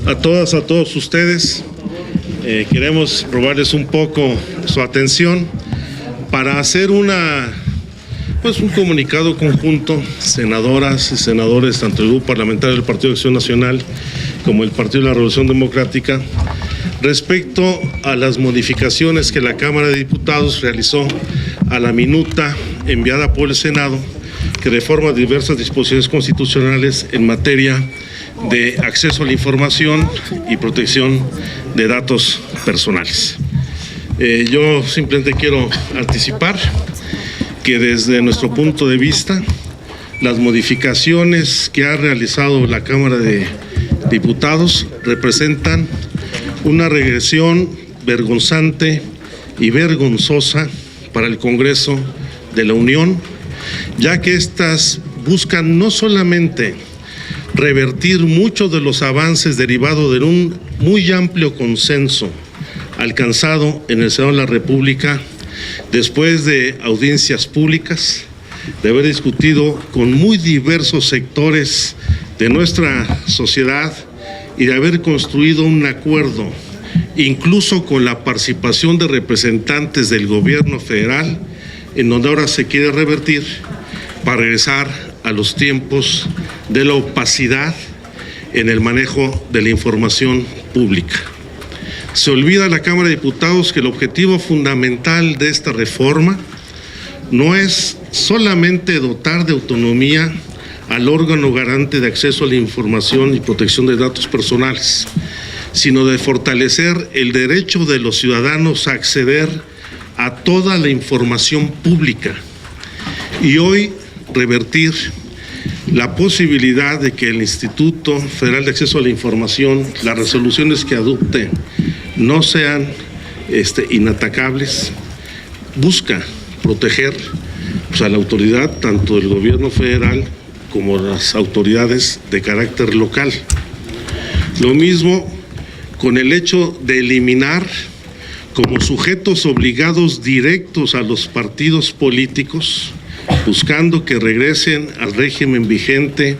A todas, a todos ustedes, queremos robarles un poco su atención para hacer un comunicado conjunto, senadoras y senadores, tanto el Grupo Parlamentario del Partido de Acción Nacional como el Partido de la Revolución Democrática, respecto a las modificaciones que la Cámara de Diputados realizó a la minuta enviada por el Senado, que reforma diversas disposiciones constitucionales en materia de acceso a la información y protección de datos personales. Yo simplemente quiero anticipar que desde nuestro punto de vista, las modificaciones que ha realizado la Cámara de Diputados representan una regresión vergonzante y vergonzosa para el Congreso de la Unión, ya que estas buscan no solamente revertir muchos de los avances derivados de un muy amplio consenso alcanzado en el Senado de la República después de audiencias públicas, de haber discutido con muy diversos sectores de nuestra sociedad y de haber construido un acuerdo, incluso con la participación de representantes del gobierno federal, en donde ahora se quiere revertir para regresar a los tiempos de la opacidad en el manejo de la información pública. Se olvida la Cámara de Diputados que el objetivo fundamental de esta reforma no es solamente dotar de autonomía al órgano garante de acceso a la información y protección de datos personales, sino de fortalecer el derecho de los ciudadanos a acceder a toda la información pública y hoy revertir la posibilidad de que el Instituto Federal de Acceso a la Información, las resoluciones que adopte, no sean inatacables. Busca proteger a la autoridad tanto del gobierno federal como las autoridades de carácter local. Lo mismo con el hecho de eliminar como sujetos obligados directos a los partidos políticos, buscando que regresen al régimen vigente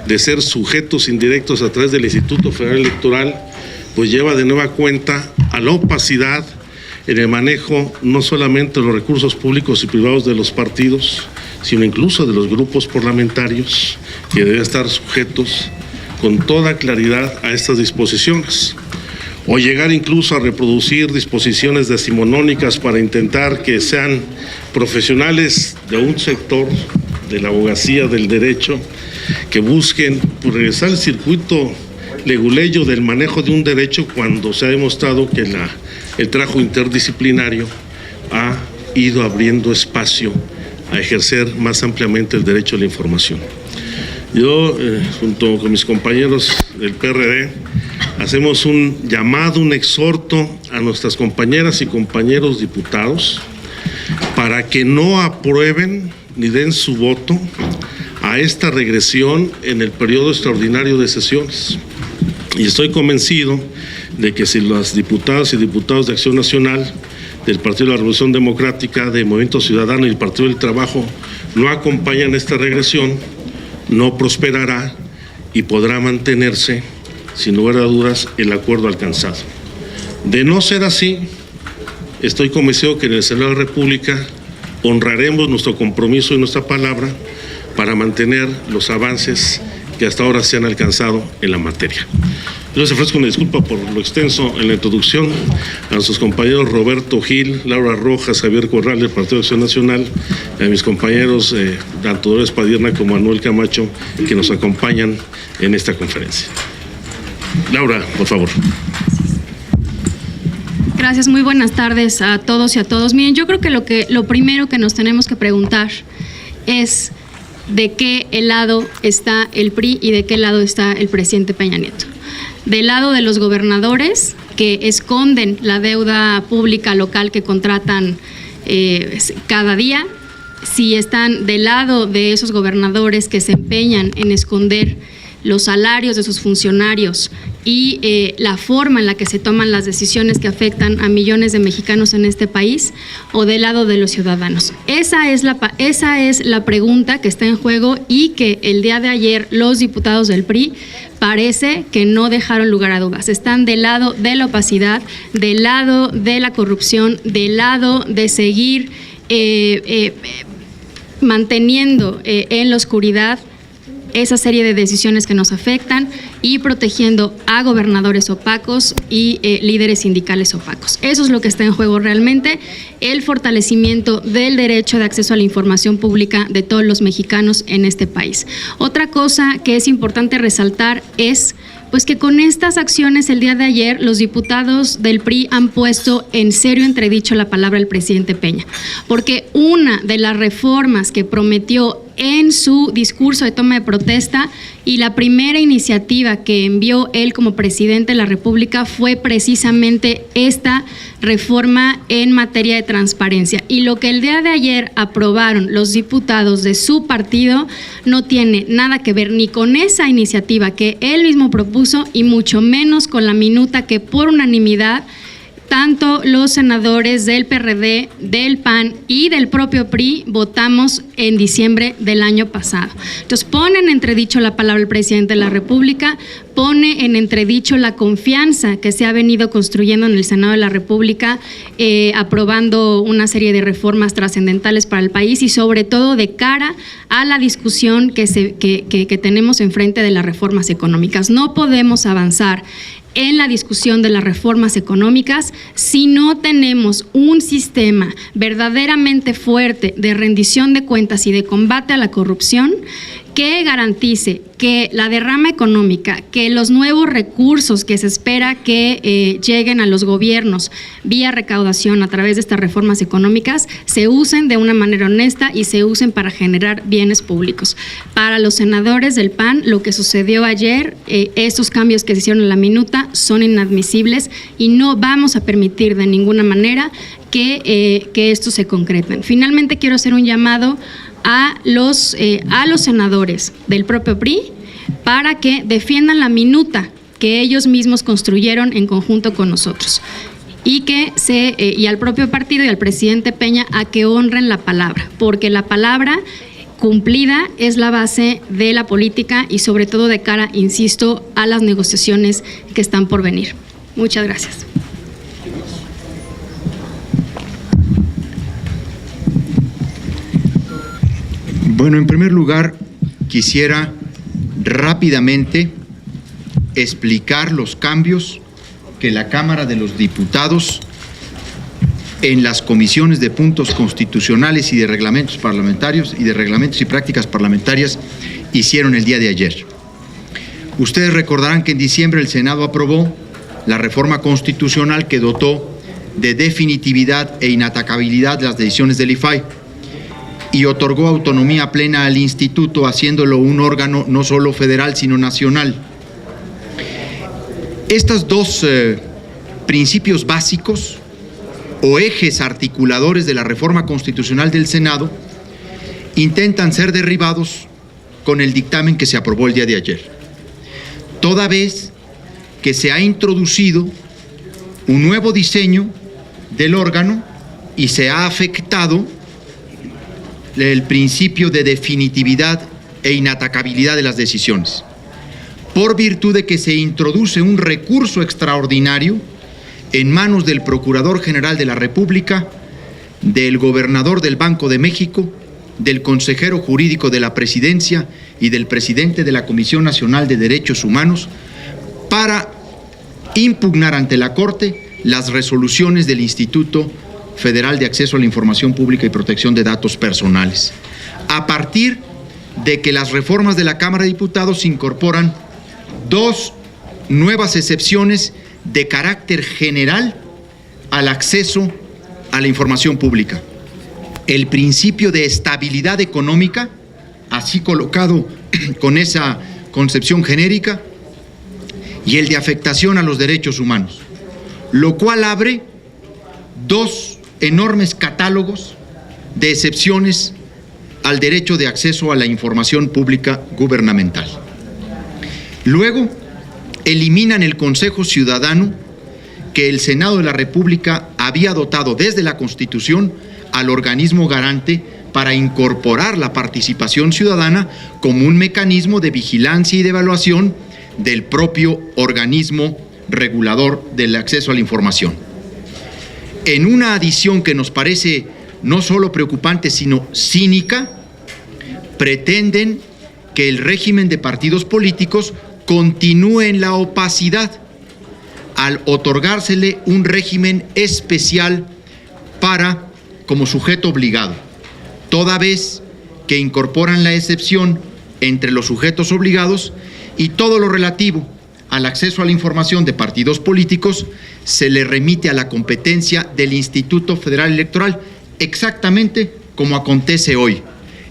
de ser sujetos indirectos a través del Instituto Federal Electoral, pues lleva de nueva cuenta a la opacidad en el manejo no solamente de los recursos públicos y privados de los partidos, sino incluso de los grupos parlamentarios, que deben estar sujetos con toda claridad a estas disposiciones, o llegar incluso a reproducir disposiciones decimonónicas para intentar que sean profesionales de un sector de la abogacía del derecho que busquen regresar al circuito leguleyo del manejo de un derecho, cuando se ha demostrado que el trabajo interdisciplinario ha ido abriendo espacio a ejercer más ampliamente el derecho a la información. Yo, junto con mis compañeros del PRD, hacemos un llamado, un exhorto a nuestras compañeras y compañeros diputados para que no aprueben ni den su voto a esta regresión en el periodo extraordinario de sesiones. Y estoy convencido de que si las diputadas y diputados de Acción Nacional, del Partido de la Revolución Democrática, de Movimiento Ciudadano y del Partido del Trabajo no acompañan esta regresión, no prosperará y podrá mantenerse, sin lugar a dudas, el acuerdo alcanzado. De no ser así, estoy convencido que en el Senado de la República honraremos nuestro compromiso y nuestra palabra para mantener los avances que hasta ahora se han alcanzado en la materia. Yo les ofrezco una disculpa por lo extenso en la introducción a nuestros compañeros Roberto Gil, Laura Rojas, Javier Corral del Partido de Acción Nacional, a mis compañeros tanto Dolores Padierna como Manuel Camacho, que nos acompañan en esta conferencia. Laura, por favor. Gracias, muy buenas tardes a todos y a todos. Miren, yo creo que lo primero que nos tenemos que preguntar es de qué lado está el PRI y de qué lado está el presidente Peña Nieto. Del lado de los gobernadores que esconden la deuda pública local que contratan cada día, si están del lado de esos gobernadores que se empeñan en esconder los salarios de sus funcionarios y la forma en la que se toman las decisiones que afectan a millones de mexicanos en este país, o del lado de los ciudadanos? Esa es la pregunta que está en juego y que el día de ayer los diputados del PRI parece que no dejaron lugar a dudas. Están del lado de la opacidad, del lado de la corrupción, del lado de seguir manteniendo en la oscuridad esa serie de decisiones que nos afectan y protegiendo a gobernadores opacos y líderes sindicales opacos. Eso es lo que está en juego realmente, el fortalecimiento del derecho de acceso a la información pública de todos los mexicanos en este país. Otra cosa que es importante resaltar es pues que con estas acciones el día de ayer los diputados del PRI han puesto en serio entredicho la palabra del presidente Peña, porque una de las reformas que prometió en su discurso de toma de protesta y la primera iniciativa que envió él como presidente de la República fue precisamente esta reforma en materia de transparencia. Y lo que el día de ayer aprobaron los diputados de su partido no tiene nada que ver ni con esa iniciativa que él mismo propuso y mucho menos con la minuta que por unanimidad tanto los senadores del PRD, del PAN y del propio PRI votamos en diciembre del año pasado. Entonces pone en entredicho la palabra del presidente de la República, pone en entredicho la confianza que se ha venido construyendo en el Senado de la República, aprobando una serie de reformas trascendentales para el país y sobre todo de cara a la discusión que tenemos enfrente de las reformas económicas. No podemos avanzar en la discusión de las reformas económicas si no tenemos un sistema verdaderamente fuerte de rendición de cuentas y de combate a la corrupción que garantice que la derrama económica, que los nuevos recursos que se espera que lleguen a los gobiernos vía recaudación a través de estas reformas económicas se usen de una manera honesta y se usen para generar bienes públicos. Para los senadores del PAN, lo que sucedió ayer, estos cambios que se hicieron en la minuta son inadmisibles y no vamos a permitir de ninguna manera que esto se concreten. Finalmente quiero hacer un llamado a los senadores del propio PRI para que defiendan la minuta que ellos mismos construyeron en conjunto con nosotros y y al propio partido y al presidente Peña a que honren la palabra, porque la palabra cumplida es la base de la política y sobre todo de cara, insisto, a las negociaciones que están por venir. Muchas gracias. Bueno, en primer lugar, quisiera rápidamente explicar los cambios que la Cámara de los Diputados en las comisiones de puntos constitucionales y de reglamentos parlamentarios y de reglamentos y prácticas parlamentarias hicieron el día de ayer. Ustedes recordarán que en diciembre el Senado aprobó la reforma constitucional que dotó de definitividad e inatacabilidad las decisiones del IFAI y otorgó autonomía plena al instituto, haciéndolo un órgano no solo federal, sino nacional. Estos dos principios básicos o ejes articuladores de la reforma constitucional del Senado intentan ser derribados con el dictamen que se aprobó el día de ayer, toda vez que se ha introducido un nuevo diseño del órgano y se ha afectado el principio de definitividad e inatacabilidad de las decisiones, por virtud de que se introduce un recurso extraordinario en manos del Procurador General de la República, del Gobernador del Banco de México, del Consejero Jurídico de la Presidencia y del Presidente de la Comisión Nacional de Derechos Humanos para impugnar ante la Corte las resoluciones del Instituto Federal de Acceso a la Información Pública y Protección de Datos Personales, a partir de que las reformas de la Cámara de Diputados incorporan dos nuevas excepciones de carácter general al acceso a la información pública. El principio de estabilidad económica, así colocado con esa concepción genérica, y el de afectación a los derechos humanos, lo cual abre dos enormes catálogos de excepciones al derecho de acceso a la información pública gubernamental. Luego, eliminan el Consejo Ciudadano que el Senado de la República había dotado desde la Constitución al organismo garante para incorporar la participación ciudadana como un mecanismo de vigilancia y de evaluación del propio organismo regulador del acceso a la información. En una adición que nos parece no solo preocupante, sino cínica, pretenden que el régimen de partidos políticos continúe en la opacidad al otorgársele un régimen especial como sujeto obligado, toda vez que incorporan la excepción entre los sujetos obligados y todo lo relativo al acceso a la información de partidos políticos se le remite a la competencia del Instituto Federal Electoral, exactamente como acontece hoy,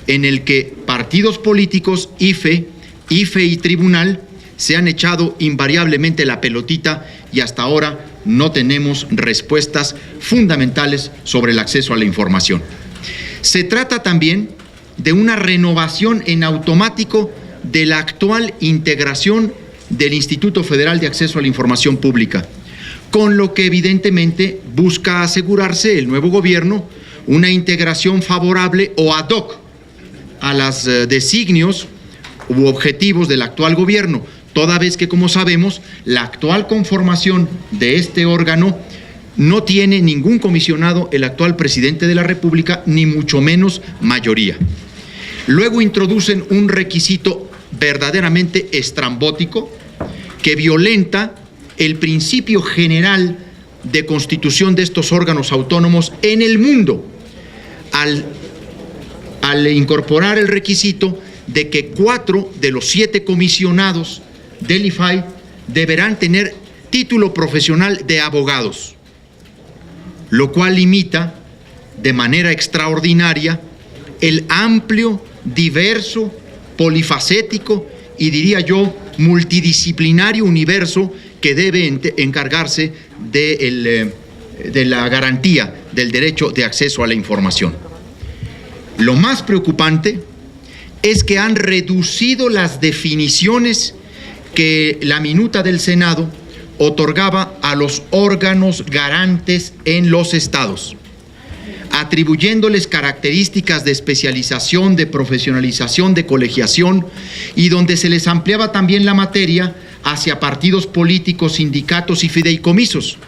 en el que partidos políticos, IFE y tribunal se han echado invariablemente la pelotita y hasta ahora no tenemos respuestas fundamentales sobre el acceso a la información. Se trata también de una renovación en automático de la actual integración del Instituto Federal de Acceso a la Información Pública, con lo que evidentemente busca asegurarse el nuevo gobierno una integración favorable o ad hoc a los designios u objetivos del actual gobierno, toda vez que, como sabemos, la actual conformación de este órgano no tiene ningún comisionado el actual presidente de la República, ni mucho menos mayoría. Luego introducen un requisito verdaderamente estrambótico que violenta el principio general de constitución de estos órganos autónomos en el mundo, al incorporar el requisito de que 4 de los 7 comisionados del IFAI deberán tener título profesional de abogados, lo cual limita de manera extraordinaria el amplio, diverso, polifacético y diría yo multidisciplinario universo que debe encargarse de la garantía del derecho de acceso a la información. Lo más preocupante es que han reducido las definiciones que la minuta del Senado otorgaba a los órganos garantes en los estados, atribuyéndoles características de especialización, de profesionalización, de colegiación, y donde se les ampliaba también la materia hacia partidos políticos, sindicatos y fideicomisos.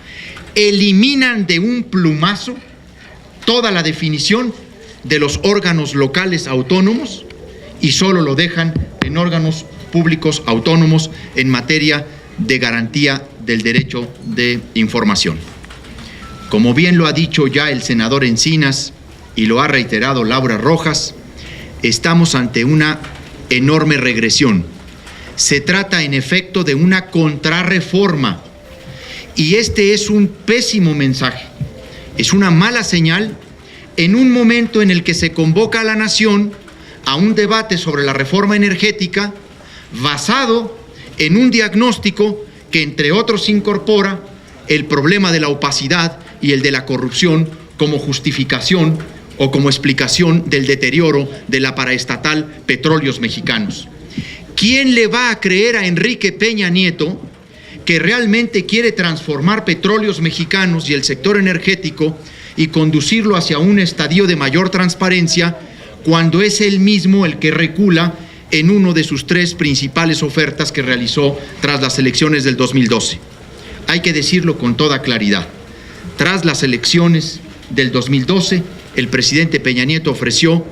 Eliminan de un plumazo toda la definición de los órganos locales autónomos y solo lo dejan en órganos públicos autónomos en materia de garantía del derecho de información. Como bien lo ha dicho ya el senador Encinas y lo ha reiterado Laura Rojas, estamos ante una enorme regresión. Se trata en efecto de una contrarreforma y este es un pésimo mensaje, es una mala señal en un momento en el que se convoca a la nación a un debate sobre la reforma energética basado en un diagnóstico que entre otros incorpora el problema de la opacidad y el de la corrupción como justificación o como explicación del deterioro de la paraestatal Petróleos Mexicanos. ¿Quién le va a creer a Enrique Peña Nieto que realmente quiere transformar Petróleos Mexicanos y el sector energético y conducirlo hacia un estadio de mayor transparencia cuando es él mismo el que recula en uno de sus 3 principales ofertas que realizó tras las elecciones del 2012? Hay que decirlo con toda claridad. Tras las elecciones del 2012, el presidente Peña Nieto ofreció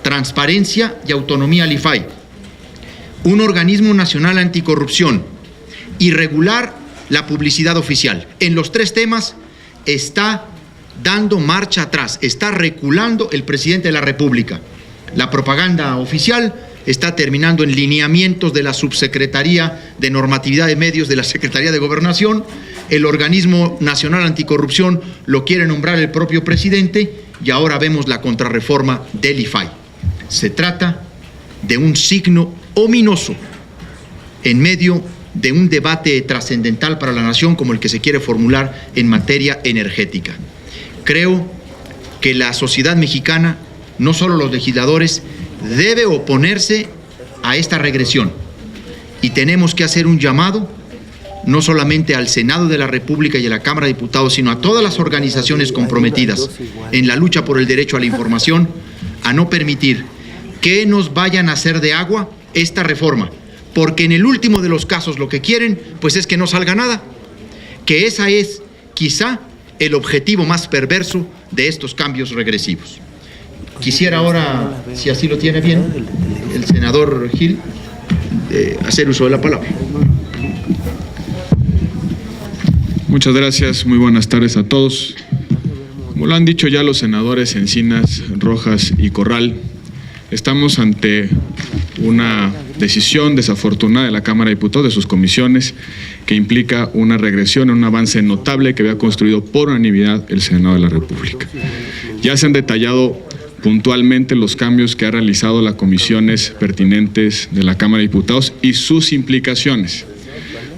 transparencia y autonomía al IFAI, un organismo nacional anticorrupción, y regular la publicidad oficial. En los 3 temas está dando marcha atrás, está reculando el presidente de la República. La propaganda oficial está terminando en lineamientos de la Subsecretaría de Normatividad de Medios de la Secretaría de Gobernación. El organismo nacional anticorrupción lo quiere nombrar el propio presidente y ahora vemos la contrarreforma del IFAI. Se trata de un signo ominoso en medio de un debate trascendental para la nación como el que se quiere formular en materia energética. Creo que la sociedad mexicana, no solo los legisladores, debe oponerse a esta regresión y tenemos que hacer un llamado no solamente al Senado de la República y a la Cámara de Diputados, sino a todas las organizaciones comprometidas en la lucha por el derecho a la información, a no permitir que nos vayan a hacer de agua esta reforma, porque en el último de los casos lo que quieren pues es que no salga nada, que esa es quizá el objetivo más perverso de estos cambios regresivos. Quisiera ahora, si así lo tiene bien, el senador Gil, hacer uso de la palabra. Muchas gracias, muy buenas tardes a todos. Como lo han dicho ya los senadores Encinas, Rojas y Corral, estamos ante una decisión desafortunada de la Cámara de Diputados, de sus comisiones, que implica una regresión, un avance notable que había construido por unanimidad el Senado de la República. Ya se han detallado puntualmente los cambios que ha realizado las comisiones pertinentes de la Cámara de Diputados y sus implicaciones.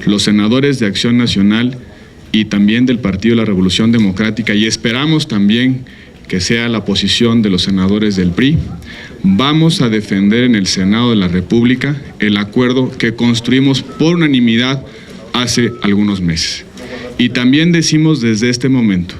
Los senadores de Acción Nacional y también del Partido de la Revolución Democrática, y esperamos también que sea la posición de los senadores del PRI, vamos a defender en el Senado de la República el acuerdo que construimos por unanimidad hace algunos meses. Y también decimos desde este momento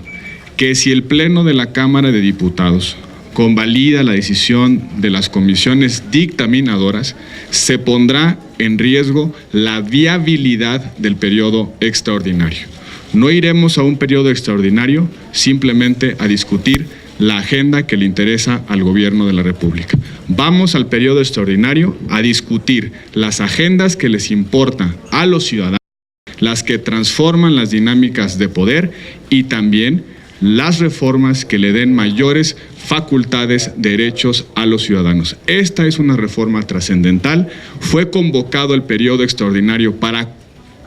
que si el Pleno de la Cámara de Diputados convalida la decisión de las comisiones dictaminadoras, se pondrá en riesgo la viabilidad del periodo extraordinario. No iremos a un periodo extraordinario simplemente a discutir la agenda que le interesa al gobierno de la República. Vamos al periodo extraordinario a discutir las agendas que les importan a los ciudadanos, las que transforman las dinámicas de poder y también las reformas que le den mayores facultades, derechos a los ciudadanos. Esta es una reforma trascendental. Fue convocado el periodo extraordinario para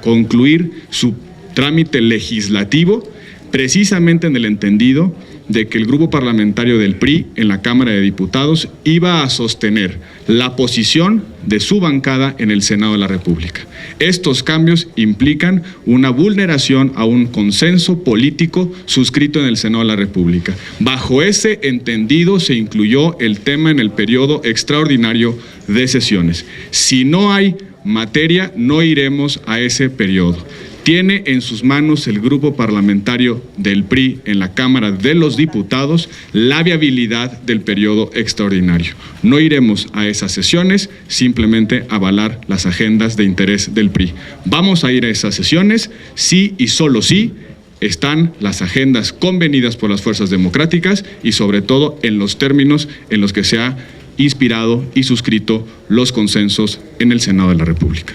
concluir su trámite legislativo, precisamente en el entendido de que el grupo parlamentario del PRI en la Cámara de Diputados iba a sostener la posición de su bancada en el Senado de la República. Estos cambios implican una vulneración a un consenso político suscrito en el Senado de la República. Bajo ese entendido se incluyó el tema en el periodo extraordinario de sesiones. Si no hay materia, no iremos a ese periodo. Tiene en sus manos el grupo parlamentario del PRI en la Cámara de los Diputados la viabilidad del periodo extraordinario. No iremos a esas sesiones, simplemente a avalar las agendas de interés del PRI. Vamos a ir a esas sesiones si y solo si están las agendas convenidas por las fuerzas democráticas y sobre todo en los términos en los que se ha inspirado y suscrito los consensos en el Senado de la República.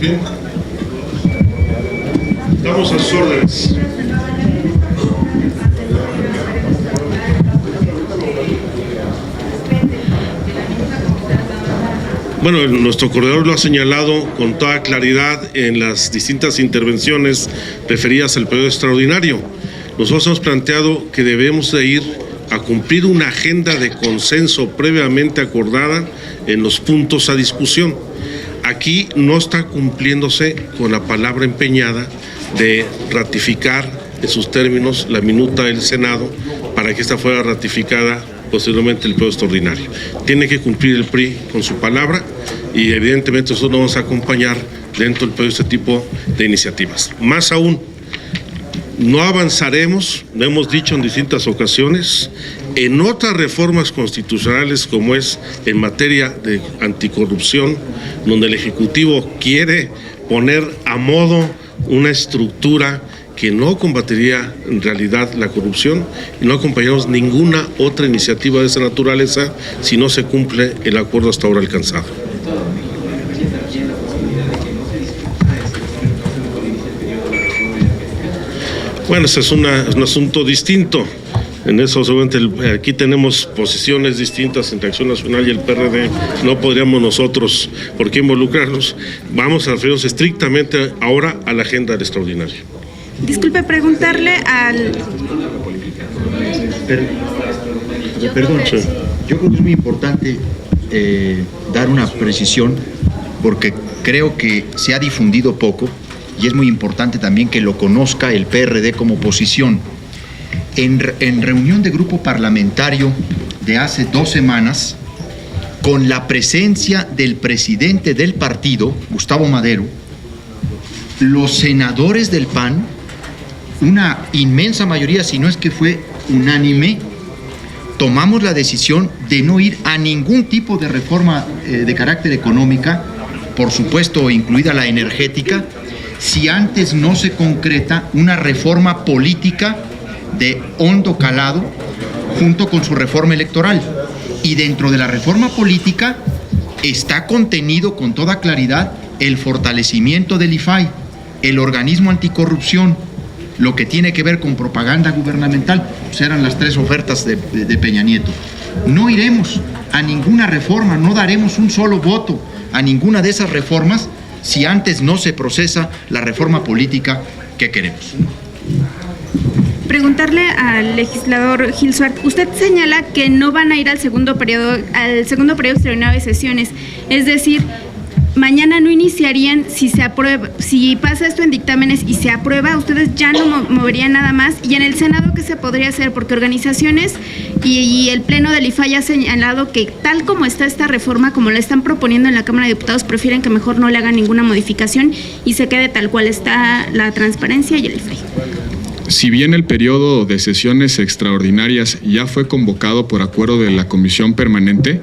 Bien. Estamos a sus órdenes. Bueno, nuestro coordinador lo ha señalado con toda claridad en las distintas intervenciones referidas al periodo extraordinario. Nosotros hemos planteado que debemos de ir a cumplir una agenda de consenso previamente acordada en los puntos a discusión. Aquí no está cumpliéndose con la palabra empeñada de ratificar en sus términos la minuta del Senado para que esta fuera ratificada posteriormente el periodo extraordinario. Tiene que cumplir el PRI con su palabra y evidentemente nosotros nos vamos a acompañar dentro del periodo de este tipo de iniciativas. Más aún, no avanzaremos, lo hemos dicho en distintas ocasiones, en otras reformas constitucionales como es en materia de anticorrupción, donde el Ejecutivo quiere poner a modo una estructura que no combatiría en realidad la corrupción y no acompañamos ninguna otra iniciativa de esa naturaleza si no se cumple el acuerdo hasta ahora alcanzado. Bueno, ese es un asunto distinto. En eso seguramente aquí tenemos posiciones distintas entre Acción Nacional y el PRD. No podríamos nosotros por qué involucrarnos. Vamos a referirnos estrictamente ahora a la agenda del extraordinario. Disculpe, preguntarle al... Perdón, Sí. Yo creo que es muy importante dar una precisión porque creo que se ha difundido poco y es muy importante también que lo conozca el PRD como posición. En reunión de grupo parlamentario de hace 2 semanas, con la presencia del presidente del partido, Gustavo Madero, los senadores del PAN, una inmensa mayoría, si no es que fue unánime, tomamos la decisión de no ir a ningún tipo de reforma de carácter económica, por supuesto incluida la energética, si antes no se concreta una reforma política de hondo calado junto con su reforma electoral. Y dentro de la reforma política está contenido con toda claridad el fortalecimiento del IFAI, el organismo anticorrupción, lo que tiene que ver con propaganda gubernamental, pues eran las 3 ofertas de Peña Nieto. No iremos a ninguna reforma, no daremos un solo voto a ninguna de esas reformas si antes no se procesa la reforma política que queremos. Preguntarle al legislador Gil Suart, usted señala que no van a ir al segundo periodo extraordinario de sesiones, es decir, mañana no iniciarían si se aprueba, si pasa esto en dictámenes y se aprueba, ustedes ya no moverían nada más. Y en el Senado, ¿qué se podría hacer? Porque organizaciones y el Pleno del IFAI ha señalado que tal como está esta reforma, como la están proponiendo en la Cámara de Diputados, prefieren que mejor no le hagan ninguna modificación y se quede tal cual está la transparencia y el IFAI. Si bien el periodo de sesiones extraordinarias ya fue convocado por acuerdo de la Comisión Permanente,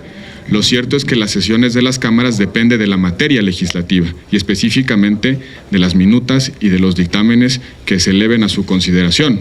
lo cierto es que las sesiones de las cámaras dependen de la materia legislativa y específicamente de las minutas y de los dictámenes que se eleven a su consideración.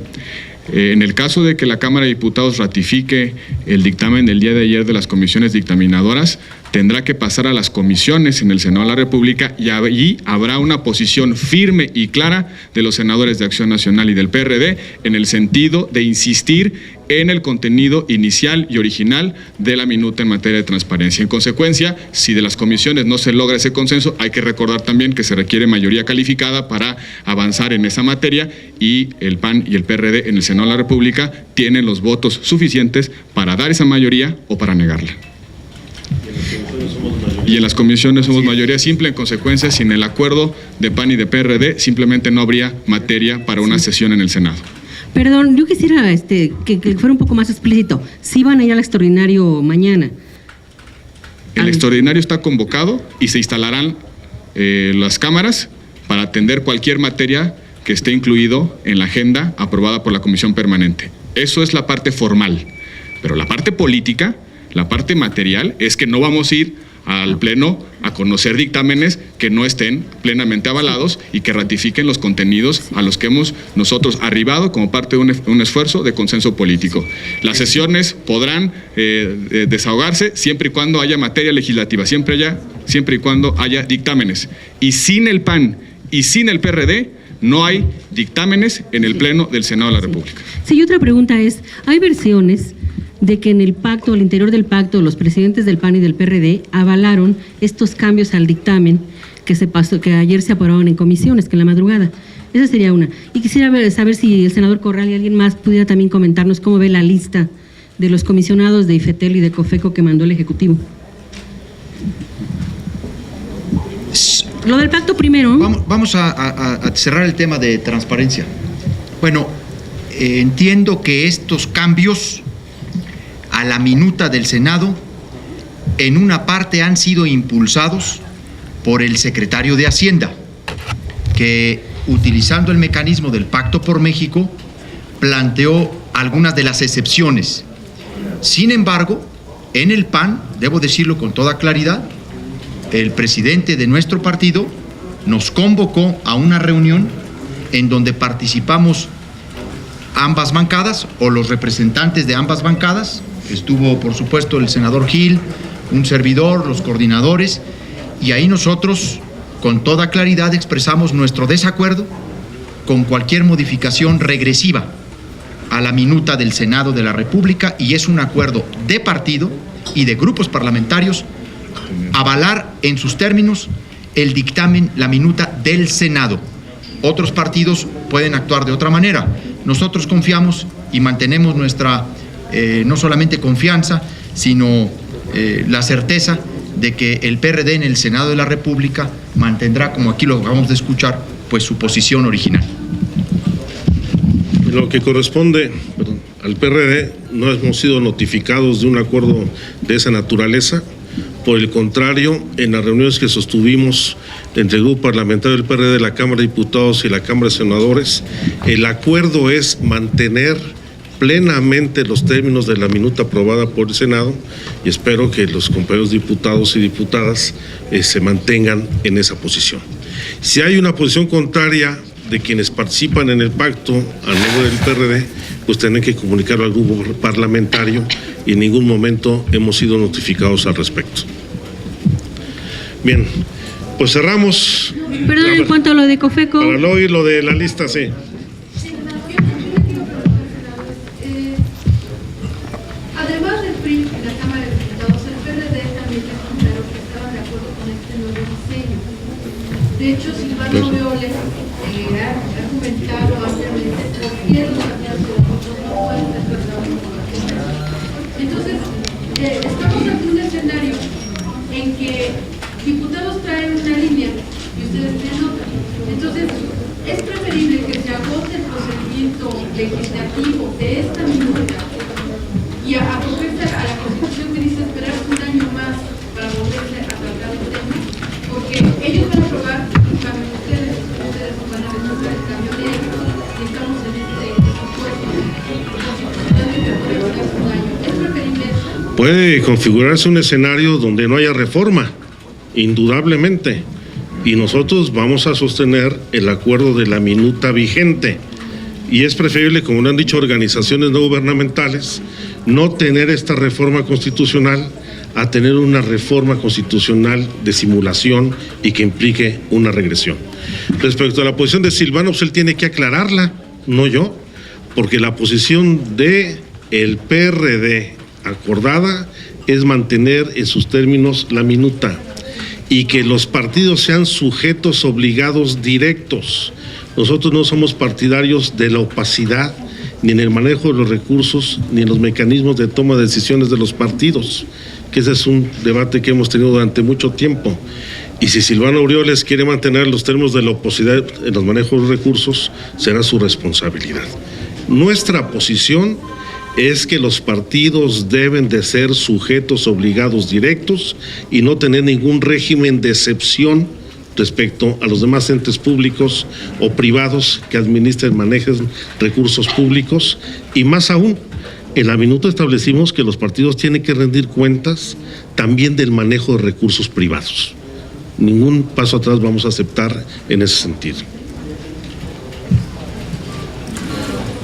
En el caso de que la Cámara de Diputados ratifique el dictamen del día de ayer de las comisiones dictaminadoras, tendrá que pasar a las comisiones en el Senado de la República y allí habrá una posición firme y clara de los senadores de Acción Nacional y del PRD en el sentido de insistir en el contenido inicial y original de la minuta en materia de transparencia. En consecuencia, si de las comisiones no se logra ese consenso, hay que recordar también que se requiere mayoría calificada para avanzar en esa materia y el PAN y el PRD en el Senado de la República tienen los votos suficientes para dar esa mayoría o para negarla. Y en las comisiones somos mayoría simple, en consecuencia, sin el acuerdo de PAN y de PRD, simplemente no habría materia para una sesión en el Senado. Perdón, yo quisiera que fuera un poco más explícito. ¿Sí van a ir al extraordinario mañana? El extraordinario está convocado y se instalarán las cámaras para atender cualquier materia que esté incluido en la agenda aprobada por la Comisión Permanente. Eso es la parte formal. Pero la parte política, la parte material, es que no vamos a ir al Pleno a conocer dictámenes que no estén plenamente avalados y que ratifiquen los contenidos a los que hemos nosotros arribado como parte de un esfuerzo de consenso político. Las sesiones podrán desahogarse siempre y cuando haya materia legislativa, siempre y cuando haya dictámenes. Y sin el PAN y sin el PRD no hay dictámenes en el Pleno del Senado de la República. Sí, y otra pregunta es, hay versiones de que en el pacto, al interior del pacto, los presidentes del PAN y del PRD avalaron estos cambios al dictamen que ayer se aprobaron en comisiones, que en la madrugada. Esa sería una. Y quisiera saber si el senador Corral y alguien más pudiera también comentarnos cómo ve la lista de los comisionados de IFETEL y de COFECO que mandó el Ejecutivo. Lo del pacto primero. Vamos a cerrar el tema de transparencia. Bueno, entiendo que estos cambios a la minuta del Senado, en una parte han sido impulsados por el secretario de Hacienda, que utilizando el mecanismo del Pacto por México, planteó algunas de las excepciones. Sin embargo, en el PAN, debo decirlo con toda claridad, el presidente de nuestro partido nos convocó a una reunión en donde participamos ambas bancadas o los representantes de ambas bancadas. Estuvo, por supuesto, el senador Gil, un servidor, los coordinadores, y ahí nosotros, con toda claridad, expresamos nuestro desacuerdo con cualquier modificación regresiva a la minuta del Senado de la República, y es un acuerdo de partido y de grupos parlamentarios avalar en sus términos el dictamen, la minuta del Senado. Otros partidos pueden actuar de otra manera. Nosotros confiamos y mantenemos nuestra no solamente confianza, sino la certeza de que el PRD en el Senado de la República mantendrá, como aquí lo acabamos de escuchar, pues su posición original. En lo que corresponde al PRD, no hemos sido notificados de un acuerdo de esa naturaleza. Por el contrario, en las reuniones que sostuvimos entre el Grupo Parlamentario del PRD de la Cámara de Diputados y la Cámara de Senadores, el acuerdo es mantener plenamente los términos de la minuta aprobada por el Senado y espero que los compañeros diputados y diputadas se mantengan en esa posición. Si hay una posición contraria de quienes participan en el pacto a nombre del PRD, pues tienen que comunicarlo al grupo parlamentario y en ningún momento hemos sido notificados al respecto. Bien, pues cerramos. Perdón, en cuanto a lo de COFECO. Para no oír lo de la lista, sí. Además del PRI y la Cámara de Diputados, el PRD también dejó claro que estaban de acuerdo con este nuevo diseño. De hecho, Silvano Aureoles ha argumentado ampliamente por qué los candidatos de votos no pueden ser tratados como la Cámara. Entonces, estamos ante un escenario en que diputados traen una línea y ustedes traen otra. Entonces, es preferible que se agote el procedimiento legislativo de esta minuta y acogerse a la Constitución que dice esperar un año más para volverse a tratar el tema, porque ellos van a aprobar un cambio, ustedes van a rechazar el cambio de ellos y estamos en este supuesto constitucionalmente puede volverse un año. ¿Es preferible eso? Puede configurarse un escenario donde no haya reforma, indudablemente, y nosotros vamos a sostener el acuerdo de la minuta vigente. Y es preferible, como lo han dicho organizaciones no gubernamentales, no tener esta reforma constitucional a tener una reforma constitucional de simulación y que implique una regresión. Respecto a la posición de Silvano, pues él tiene que aclararla, no yo, porque la posición de el PRD acordada es mantener en sus términos la minuta y que los partidos sean sujetos obligados directos. Nosotros no somos partidarios de la opacidad, ni en el manejo de los recursos, ni en los mecanismos de toma de decisiones de los partidos, que ese es un debate que hemos tenido durante mucho tiempo. Y si Silvano Aureoles quiere mantener los términos de la opacidad en los manejos de los recursos, será su responsabilidad. Nuestra posición es que los partidos deben de ser sujetos obligados directos y no tener ningún régimen de excepción respecto a los demás entes públicos o privados que administren, manejen recursos públicos, y más aún, en la minuta establecimos que los partidos tienen que rendir cuentas también del manejo de recursos privados. Ningún paso atrás vamos a aceptar en ese sentido.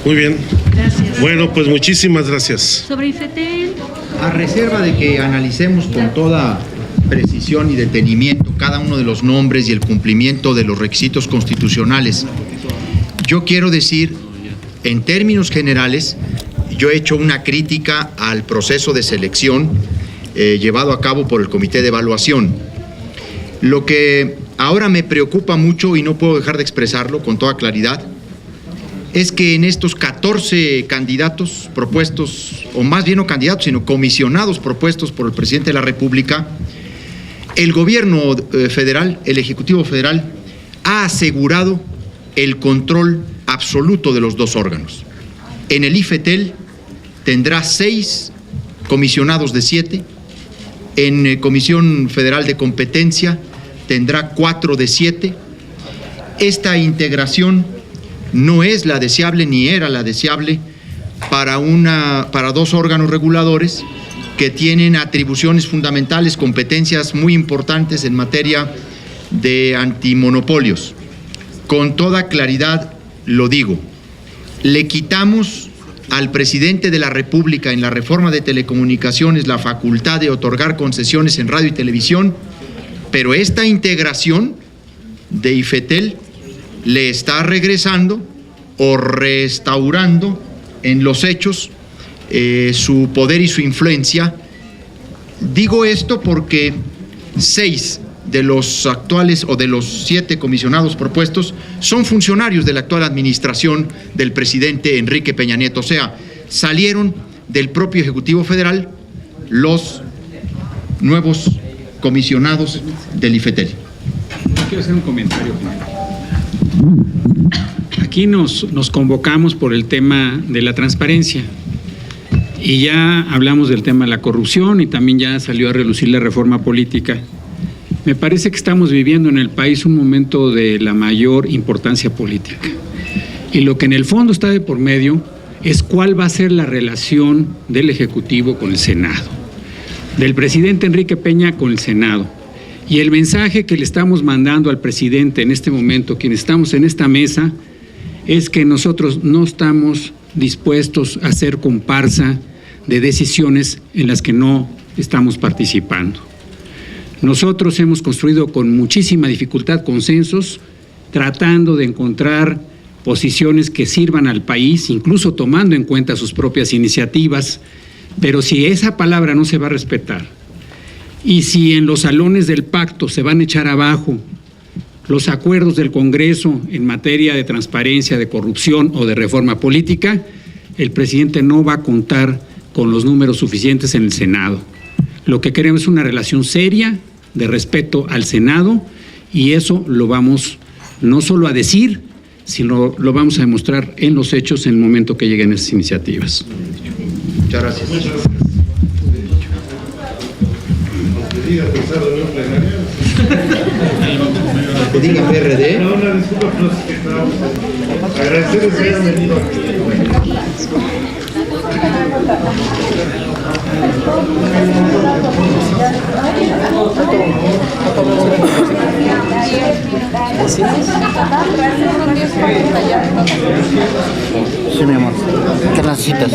Muy bien. Gracias. Bueno, pues muchísimas gracias. Sobre IFETEL. A reserva de que analicemos con toda precisión y detenimiento cada uno de los nombres y el cumplimiento de los requisitos constitucionales, yo quiero decir, en términos generales, yo he hecho una crítica al proceso de selección llevado a cabo por el Comité de Evaluación. Lo que ahora me preocupa mucho, y no puedo dejar de expresarlo con toda claridad, es que en estos 14 candidatos propuestos, o más bien no candidatos, sino comisionados propuestos por el presidente de la República, el gobierno federal, el Ejecutivo Federal, ha asegurado el control absoluto de los dos órganos. En el IFETEL tendrá 6 comisionados de 7, en Comisión Federal de Competencia tendrá 4 de 7. Esta integración no es la deseable ni era la deseable para dos órganos reguladores que tienen atribuciones fundamentales, competencias muy importantes en materia de antimonopolios. Con toda claridad lo digo, le quitamos al presidente de la República en la reforma de telecomunicaciones la facultad de otorgar concesiones en radio y televisión, pero esta integración de IFETEL le está regresando o restaurando en los hechos su poder y su influencia. Digo esto porque 6 de los actuales o de los 7 comisionados propuestos son funcionarios de la actual administración del presidente Enrique Peña Nieto, o sea, salieron del propio Ejecutivo Federal los nuevos comisionados del IFETEL. Quiero hacer un comentario final. Aquí nos convocamos por el tema de la transparencia Y ya hablamos del tema de la corrupción y también ya salió a relucir la reforma política. Me parece que estamos viviendo en el país un momento de la mayor importancia política. Y lo que en el fondo está de por medio es cuál va a ser la relación del Ejecutivo con el Senado, del presidente Enrique Peña con el Senado. Y el mensaje que le estamos mandando al presidente en este momento, quienes estamos en esta mesa, es que nosotros no estamos dispuestos a hacer comparsa de decisiones en las que no estamos participando. Nosotros hemos construido con muchísima dificultad consensos, tratando de encontrar posiciones que sirvan al país, incluso tomando en cuenta sus propias iniciativas, pero si esa palabra no se va a respetar y si en los salones del pacto se van a echar abajo los acuerdos del Congreso en materia de transparencia, de corrupción o de reforma política, el presidente no va a contar con los números suficientes en el Senado. Lo que queremos es una relación seria, de respeto al Senado, y eso lo vamos no solo a decir, sino lo vamos a demostrar en los hechos en el momento que lleguen esas iniciativas. Muchas gracias. Que diga PRD. No, una disculpa, pero es que estábamos agradecerles que hayan venido aquí. Sí, mi amor. ¿Qué necesitas?